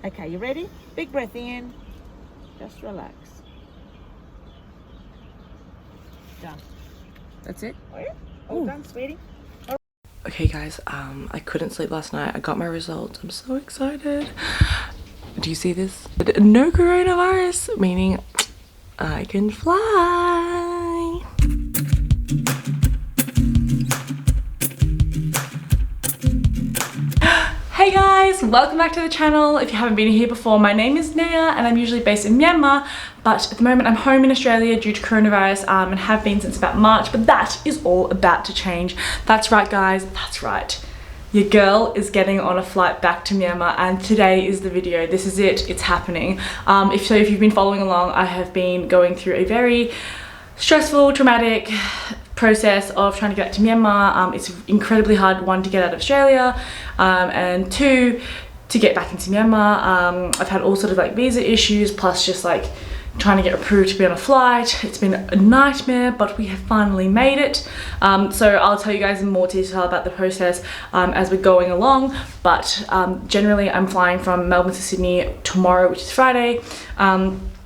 Okay, you ready? Big breath in. Just relax. Done. That's it? Oh, yeah. All done, sweetie. Okay guys, I couldn't sleep last night. I got my results. I'm so excited. Do you see this? No coronavirus, meaning I can fly. Hey guys, welcome back to the channel. If you haven't been here before, my name is Naya and I'm usually based in Myanmar, but at the moment I'm home in Australia due to coronavirus and have been since about March, but that is all about to change. That's right guys, that's right. Your girl is getting on a flight back to Myanmar and today is the video. This is it, it's happening. If you've been following along, I have been going through a very stressful, traumatic process of trying to get to Myanmar. It's incredibly hard, one, to get out of Australia, and two, to get back into Myanmar. I've had all sort of like visa issues, plus just like trying to get approved to be on a flight. It's been a nightmare, but we have finally made it. So I'll tell you guys in more detail about the process as we're going along, but generally I'm flying from Melbourne to Sydney tomorrow, which is Friday.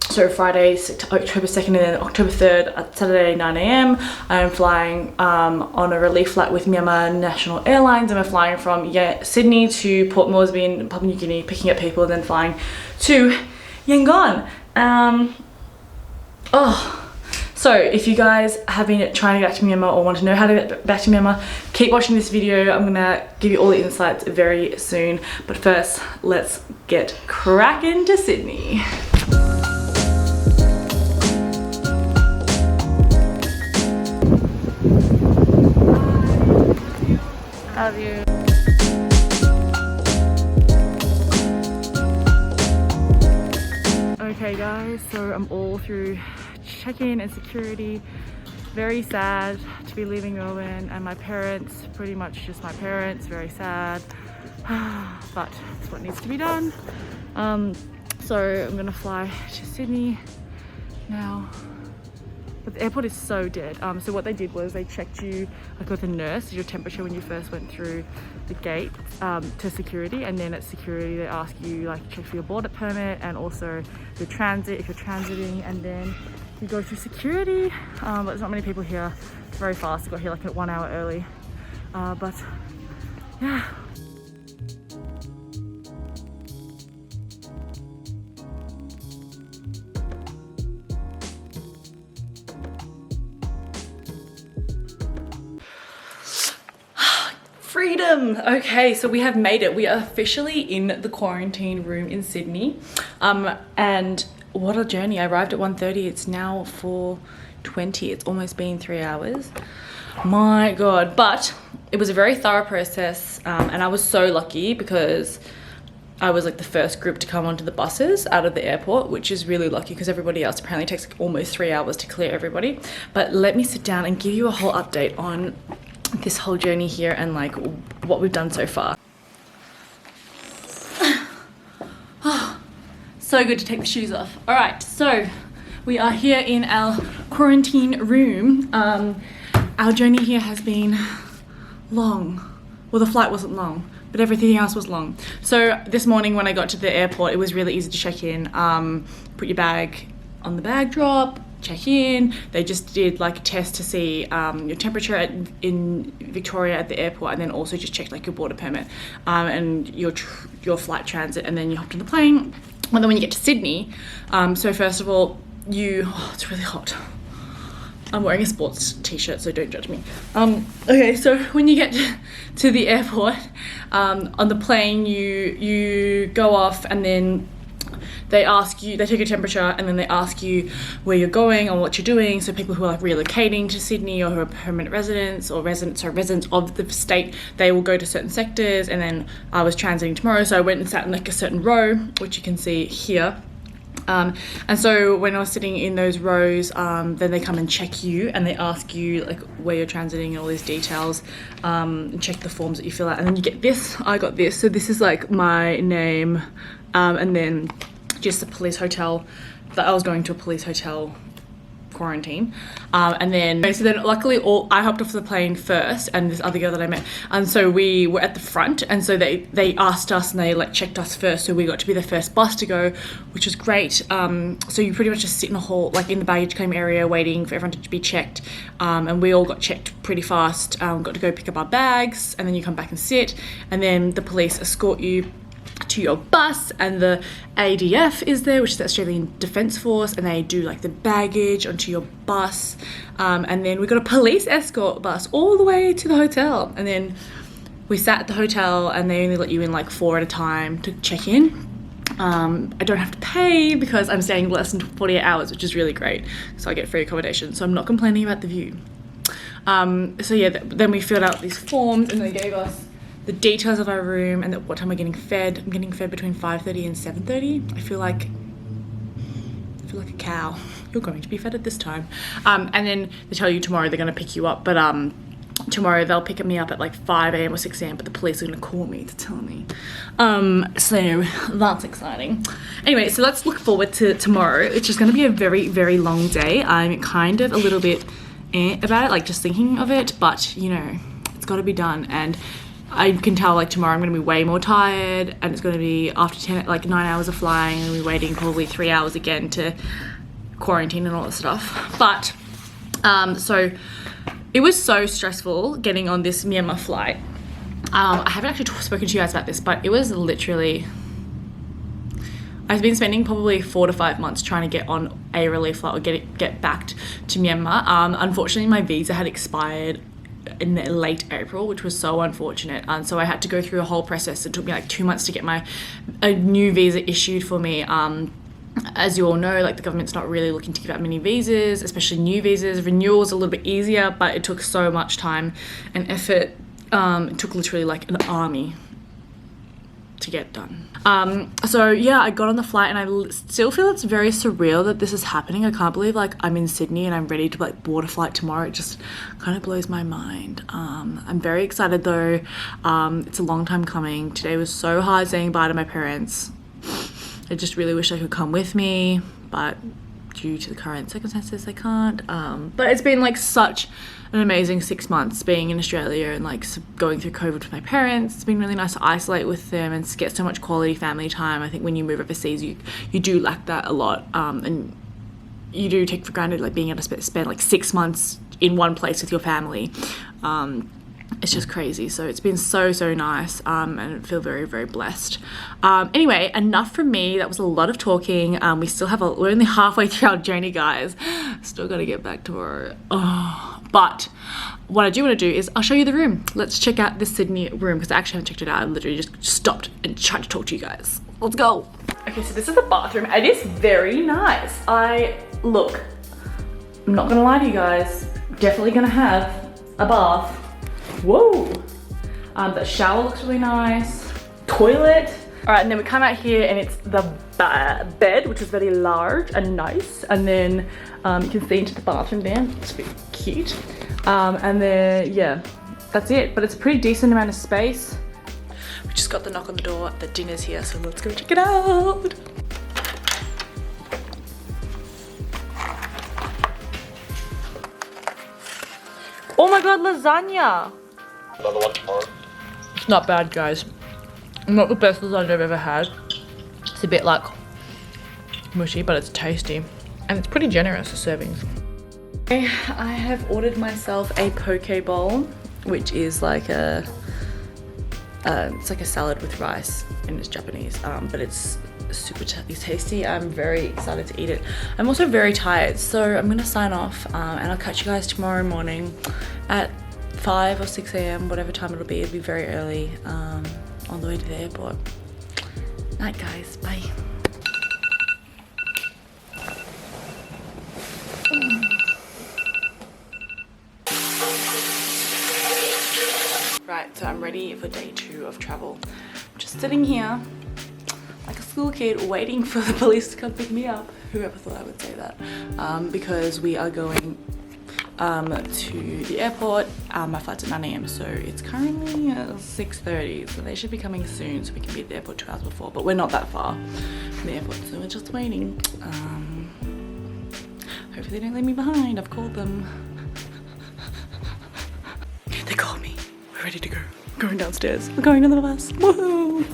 So Friday, October 2nd, and then October 3rd, Saturday, 9 AM, I'm flying on a relief flight with Myanmar National Airlines, and we're flying from Sydney to Port Moresby in Papua New Guinea, picking up people, and then flying to Yangon. So if you guys have been trying to get back to Myanmar or want to know how to get back to Myanmar, keep watching this video. I'm gonna give you all the insights very soon. But first, let's get cracking to Sydney. Love you. Okay guys, so I'm all through check-in and security. Very sad to be leaving Melbourne, and my parents, pretty much just my parents, very sad. But it's what needs to be done. So I'm gonna fly to Sydney now. But the airport is so dead. So what they did was they checked you like with a nurse, your temperature when you first went through the gate to security, and then at security they ask you like check for your border permit and also the transit if you're transiting, and then you go through security. But there's not many people here. It's very fast. I got here like 1 hour early. But yeah. Freedom! Okay, so we have made it. We are officially in the quarantine room in Sydney. And what a journey. I arrived at 1:30. It's now 4:20. It's almost been 3 hours. My God. But it was a very thorough process. And I was so lucky because I was like the first group to come onto the buses out of the airport, which is really lucky because everybody else apparently takes like almost 3 hours to clear everybody. But let me sit down and give you a whole update on this whole journey here and like what we've done so far. So good to take the shoes off. All right, so we are here in our quarantine room. Our journey here has been long. Well, the flight wasn't long, but everything else was long. So this morning when I got to the airport, it was really easy to check in. Put your bag on the bag drop, check in. They just did like a test to see your temperature in Victoria at the airport, and then also just checked like your border permit and your flight transit, and then you hopped on the plane. And then when you get to Sydney, so first of all, it's really hot. I'm wearing a sports t-shirt, so don't judge me. Okay, so when you get to the airport, on the plane, you go off, and then they take your temperature, and then they ask you where you're going or what you're doing. So people who are like relocating to Sydney or who are permanent residents or residents of the state, they will go to certain sectors. And then I was transiting tomorrow, so I went and sat in like a certain row, which you can see here. And so when I was sitting in those rows, then they come and check you, and they ask you like where you're transiting and all these details, and check the forms that you fill out. And then you get this. I got this. So this is like my name, and then just a police hotel. That I was going to a police hotel quarantine. And then luckily I hopped off the plane first, and this other girl that I met, and so we were at the front, and so they asked us and they like checked us first, so we got to be the first bus to go, which was great. So you pretty much just sit in a hall, like in the baggage claim area, waiting for everyone to be checked, and we all got checked pretty fast. Got to go pick up our bags, and then you come back and sit, and then the police escort you to your bus, and the ADF is there, which is the Australian Defence Force, and they do like the baggage onto your bus, and then we got a police escort bus all the way to the hotel, and then we sat at the hotel, and they only let you in like 4 at a time to check in. I don't have to pay because I'm staying less than 48 hours, which is really great, so I get free accommodation, so I'm not complaining about the view. So yeah, then we filled out these forms, and they gave us the details of our room and what time we're getting fed. I'm getting fed between 5:30 and 7:30. I feel like a cow. You're going to be fed at this time. And then they tell you tomorrow they're going to pick you up, but tomorrow they'll pick me up at like 5 a.m. or 6 a.m, but the police are going to call me to tell me. So that's exciting. Anyway, so let's look forward to tomorrow. It's just going to be a very, very long day. I'm kind of a little bit about it, like just thinking of it, but you know, it's got to be done. And I can tell like tomorrow I'm going to be way more tired, and it's going to be after 9 hours of flying, and we're waiting probably 3 hours again to quarantine and all that stuff. But so it was so stressful getting on this Myanmar flight. I haven't actually spoken to you guys about this, but it was literally, I've been spending probably 4 to 5 months trying to get on a relief flight or get back to Myanmar. Unfortunately, my visa had expired in late April, which was so unfortunate, and so I had to go through a whole process. It took me like 2 months to get a new visa issued for me. As you all know, like the government's not really looking to give out many visas, especially new visas. Renewal's a little bit easier, but it took so much time and effort. It took literally like an army to get done. So yeah, I got on the flight, and I still feel it's very surreal that this is happening. I can't believe like I'm in Sydney and I'm ready to like board a flight tomorrow. It just kind of blows my mind. I'm very excited though. It's a long time coming. Today was so hard saying bye to my parents. I just really wish they could come with me, but due to the current circumstances, they can't. But it's been like such an amazing 6 months being in Australia and like going through COVID with my parents. It's been really nice to isolate with them and get so much quality family time. I think when you move overseas, you do lack that a lot, and you do take for granted like being able to spend like 6 months in one place with your family. It's just crazy. So it's been so nice, and I feel very, very blessed. Anyway, enough from me. That was a lot of talking. We're only halfway through our journey, guys. Still got to get back tomorrow. But what I do want to do is I'll show you the room. Let's check out this Sydney room, because I actually haven't checked it out. I literally just stopped and tried to talk to you guys. Let's go. Okay, so this is the bathroom. It is very nice. I'm not gonna lie to you guys. Definitely gonna have a bath. Whoa. The shower looks really nice. Toilet. All right, and then we come out here, and it's the bed, which is very large and nice. And then you can see into the bathroom there. It's a bit cute. And then, yeah, that's it. But it's a pretty decent amount of space. We just got the knock on the door. The dinner's here, so let's go check it out. Oh my god, lasagna! Another one tomorrow. It's not bad, guys. Not the best lasagna I've ever had. It's a bit like mushy, but it's tasty. And it's pretty generous, the servings. I have ordered myself a poke bowl, which is like it's like a salad with rice, and it's Japanese, but it's super tasty. I'm very excited to eat it. I'm also very tired, so I'm gonna sign off, and I'll catch you guys tomorrow morning at 5 or 6 a.m, whatever time it'll be. It'll be very early, on the way to the airport. Night, guys. Bye. Right, so I'm ready for day 2 of travel. I'm just sitting here like a school kid waiting for the police to come pick me up. Whoever thought I would say that? Because we are going to the airport. My flight's at 9 a.m, so it's currently 6:30, so they should be coming soon, so we can be at the airport 2 hours before, but we're not that far from the airport, so we're just waiting. Hopefully they don't leave me behind. I've called them. They called me. We're ready to go. We're going downstairs. We're going on the bus. Woohoo!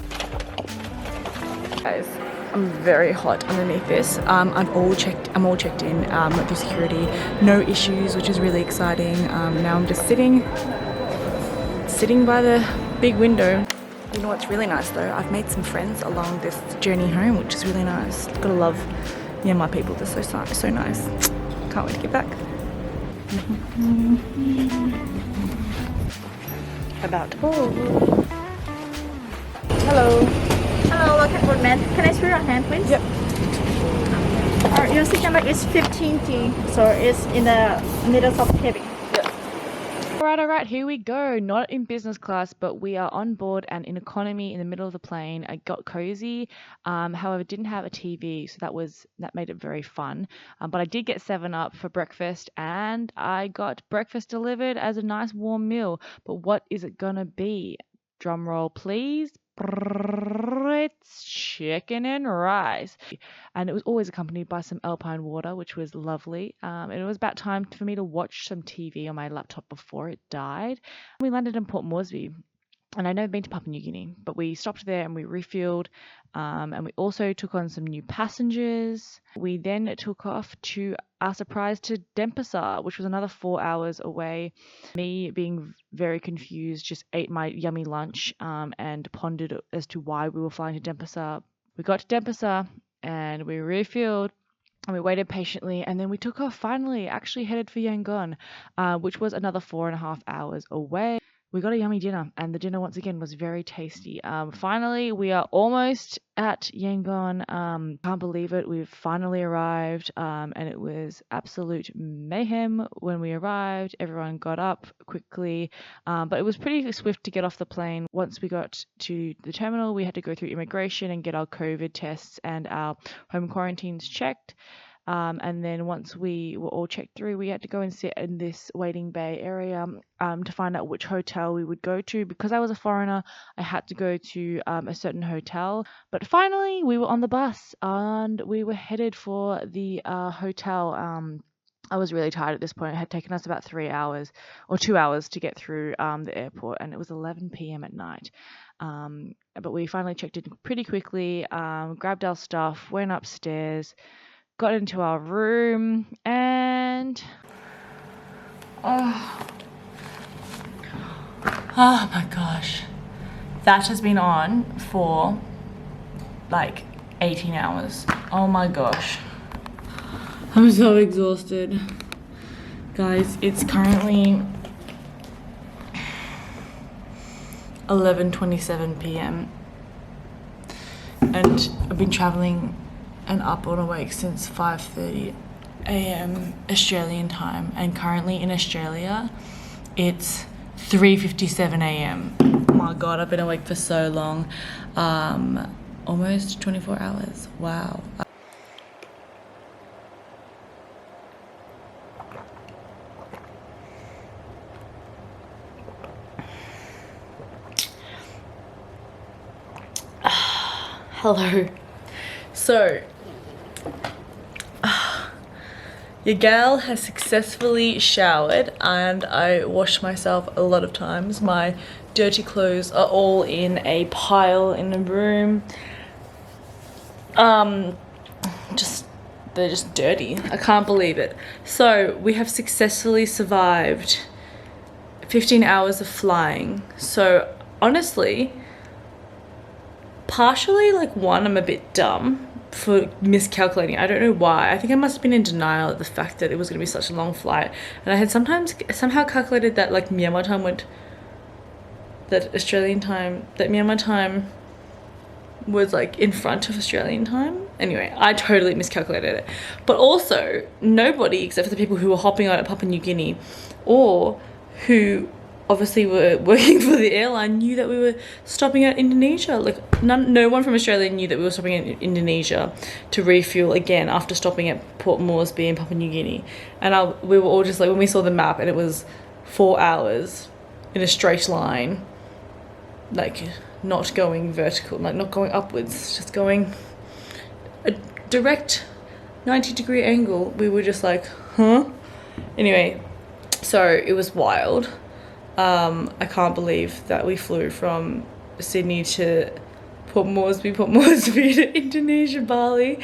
Guys, I'm very hot underneath this. I'm all checked in through security. No issues, which is really exciting. Now I'm just sitting by the big window. You know what's really nice though? I've made some friends along this journey home, which is really nice. Gotta love Myanmar people. They're so nice. Can't wait to get back. About to board. Hello. Hello, welcome aboard, man. Can I see your hand, please? Yep. Your seat number is 15T, so it's in the middle of the cabin. Alright, here we go. Not in business class, but we are on board and in economy in the middle of the plane. I got cozy, however, didn't have a TV, so that made it very fun. But I did get 7-Up for breakfast, and I got breakfast delivered as a nice warm meal. But what is it gonna be? Drum roll, please. It's chicken and rice, and it was always accompanied by some alpine water, which was lovely. It was about time for me to watch some TV on my laptop before it died. We landed in Port Moresby, and I'd never been to Papua New Guinea, but we stopped there and we refueled, and we also took on some new passengers. We then took off to our surprise to Denpasar, which was another 4 hours away. Me, being very confused, just ate my yummy lunch and pondered as to why we were flying to Denpasar. We got to Denpasar and we refueled. And we waited patiently, and then we took off finally, actually headed for Yangon, which was another 4.5 hours away. We got a yummy dinner, and the dinner once again was very tasty. Finally, we are almost at Yangon. Can't believe it. We've finally arrived, and it was absolute mayhem when we arrived. Everyone got up quickly, but it was pretty swift to get off the plane. Once we got to the terminal, we had to go through immigration and get our COVID tests and our home quarantines checked. And then once we were all checked through, we had to go and sit in this waiting bay area to find out which hotel we would go to. Because I was a foreigner, I had to go to a certain hotel. But finally, we were on the bus and we were headed for the hotel. I was really tired at this point. It had taken us about 3 hours or 2 hours to get through the airport, and it was 11 p.m. at night. But we finally checked in pretty quickly, grabbed our stuff, went upstairs, got into our room, and oh my gosh, that has been on for like 18 hours. Oh my gosh, I'm so exhausted. Guys, it's currently 11:27 p.m. and I've been traveling and up and awake since 5:30 a.m. Australian time, and currently in Australia it's 3:57 a.m. Oh my god, I've been awake for so long. Almost 24 hours. Wow. Hello. So your gal has successfully showered, and I washed myself a lot of times. My dirty clothes are all in a pile in the room. They're just dirty. I can't believe it. So we have successfully survived 15 hours of flying. So honestly, partially, like, one, I'm a bit dumb for miscalculating. I don't know why. I think I must have been in denial at the fact that it was going to be such a long flight, and I had somehow calculated that like Myanmar time was like in front of Australian time. Anyway, I totally miscalculated it. But also, nobody except for the people who were hopping out at Papua New Guinea or who obviously were working for the airline knew that we were stopping at Indonesia. Like, no one from Australia knew that we were stopping at Indonesia to refuel again after stopping at Port Moresby in Papua New Guinea. And we were all just like, when we saw the map and it was 4 hours in a straight line, like not going vertical, like not going upwards, just going a direct 90-degree angle. We were just like, huh? Anyway, so it was wild. I can't believe that we flew from Sydney to Port Moresby to Indonesia, Bali,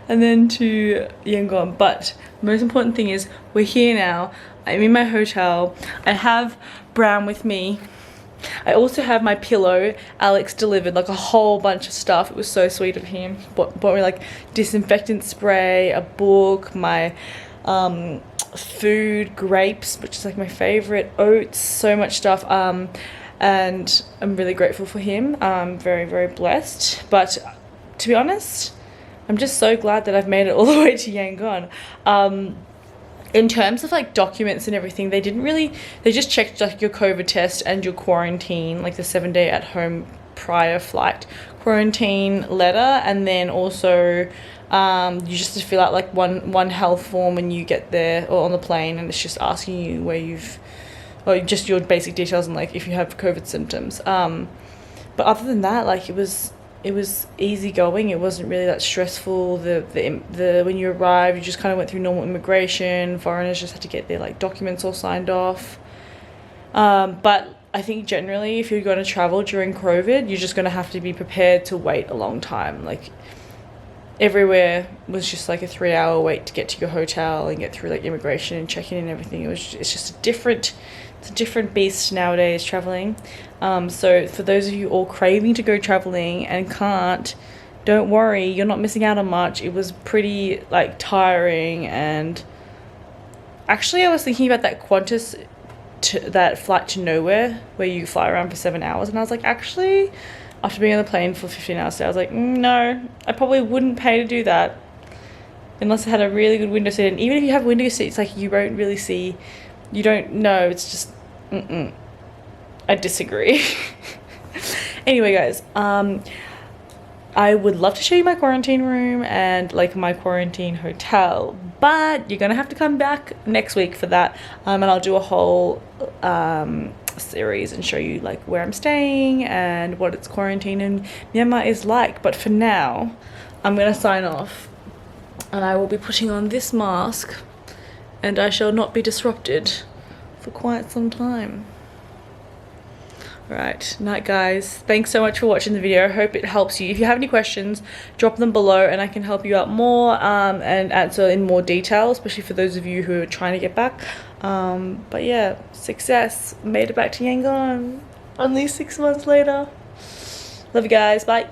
and then to Yangon. But the most important thing is we're here now. I'm in my hotel. I have Brown with me. I also have my pillow. Alex delivered like a whole bunch of stuff. It was so sweet of him. Bought me like disinfectant spray, a book, my food, grapes, which is like my favorite, oats, so much stuff. And I'm really grateful for him. I'm very, very blessed. But to be honest, I'm just so glad that I've made it all the way to Yangon. In terms of like documents and everything, they just checked like your COVID test and your quarantine, like the 7-day at home prior flight quarantine letter, and then also you just have to fill out like one health form when you get there or on the plane, and it's just asking you where or just your basic details and like if you have COVID symptoms. But other than that, like it was easy going. It wasn't really that stressful. The when you arrived, you just kind of went through normal immigration. Foreigners just had to get their like documents all signed off. But I think generally, if you're going to travel during COVID, you're just going to have to be prepared to wait a long time. Like everywhere was just like a 3-hour wait to get to your hotel and get through like immigration and check-in and everything. It's just a different beast nowadays traveling. So for those of you all craving to go traveling and can't, don't worry, you're not missing out on much. It was pretty like tiring, and actually I was thinking about that Qantas that flight to nowhere where you fly around for 7 hours, and I was like, actually after being on the plane for 15 hours I was like, no, I probably wouldn't pay to do that unless I had a really good window seat. And even if you have window seats, like you won't really see, you don't know, it's just I disagree. Anyway guys, I would love to show you my quarantine room and like my quarantine hotel, but you're gonna have to come back next week for that, and I'll do a whole series and show you like where I'm staying and what its quarantine in Myanmar is like. But for now, I'm gonna sign off, and I will be putting on this mask, and I shall not be disrupted for quite some time. Right, night guys. Thanks so much for watching the video. I hope it helps you. If you have any questions, drop them below and I can help you out more and answer in more detail, especially for those of you who are trying to get back. But yeah, success. Made it back to Yangon only 6 months later. Love you guys. Bye.